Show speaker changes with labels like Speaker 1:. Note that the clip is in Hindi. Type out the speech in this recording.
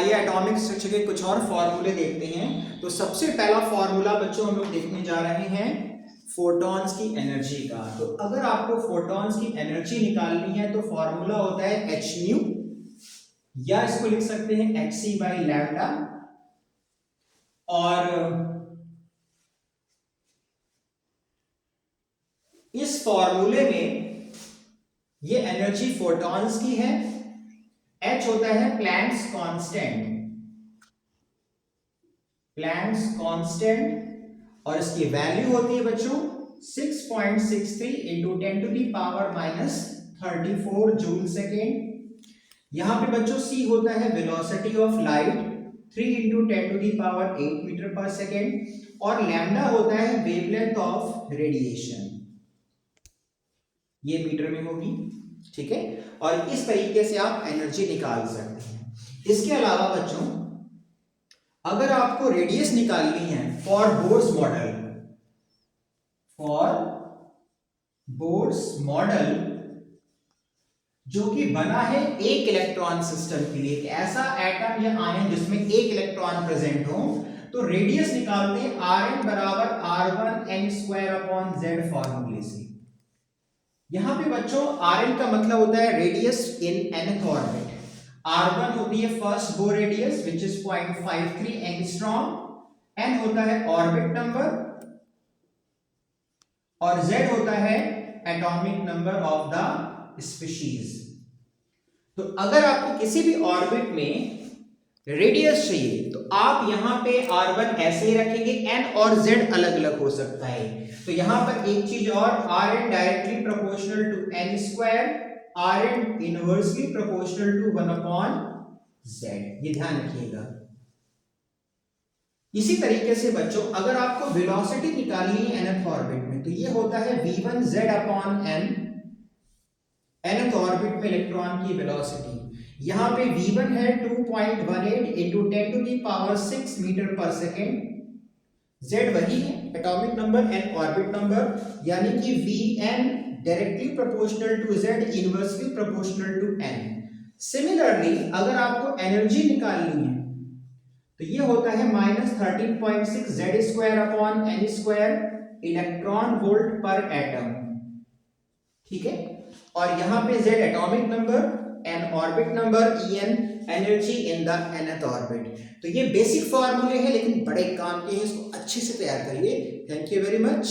Speaker 1: आइए एटॉमिक स्ट्रक्चर के कुछ और फॉर्मूले देखते हैं। तो सबसे पहला फॉर्मूला बच्चों हम लोग देखने जा रहे हैं फोटॉन्स की एनर्जी का। तो अगर आपको फोटॉन्स की एनर्जी निकालनी है तो फॉर्मूला होता है एच न्यू, या इसको लिख सकते हैं एच सी बाई लैम्डा। और इस फॉर्मूले में ये एनर्जी फोटॉन्स की है। एच होता है प्लैंक्स कांस्टेंट, प्लैंक्स कांस्टेंट, और इसकी वैल्यू होती है बच्चों 6.63 into 10 to the power minus 34 joule second. यहां पे बच्चों c होता है velocity of light 3 into 10 to the power 8 metre per second, और लैम्डा होता है वेवलेंथ ऑफ रेडिएशन, ये मीटर में होगी, ठीक है। और इस तरीके से आप एनर्जी निकाल सकते हैं। इसके अलावा बच्चों अगर आपको रेडियस निकालनी है for Bohr's model, for Bohr's model जो कि बना है एक इलेक्ट्रॉन सिस्टम के लिए, एक ऐसा एटम या आयन जिसमें एक इलेक्ट्रॉन प्रेजेंट हो, तो रेडियस निकालते हैं Rn बराबर R1 n square upon Z फॉर्मूले से। यहां पे बच्चों Rn का मतलब होता है रेडियस इन nth ऑर्बिट। R1 होती है first bore radius which is 0.53 angstrom, n होता है ऑर्बिट नंबर, और Z होता है atomic number of the species. तो अगर आपको किसी भी ऑर्बिट में रेडियस चाहिए तो आप यहां पे R1 ऐसे ही रखेंगे, n और Z अलग अलग हो सकता है। तो यहां पर एक चीज और, Rn directly proportional to n square, Rn inversely proportional to 1 upon Z, ये ध्यान रखिएगा। इसी तरीके से बच्चों अगर आपको वेलोसिटी निकालनी है nth ऑर्बिट में तो ये होता है v1z upon n, nth orbit में इलेक्ट्रॉन की वेलोसिटी। यहां पे v1 है 2.18 into 10 to the power 6 metre per second, z वही है atomic number, n orbit number, यानी कि vn directly proportional to z, inversely proportional to n। Similarly अगर आपको एनर्जी निकालनी है तो ये होता है -13.6 Z square upon n square electron volt पर एटम, ठीक है। और यहां पे Z atomic number, n orbit number, En energy in the nth orbit. तो ये बेसिक फॉर्मूले हैं लेकिन बड़े काम के हैं, इसको अच्छे से तैयार करिए। Thank you very much.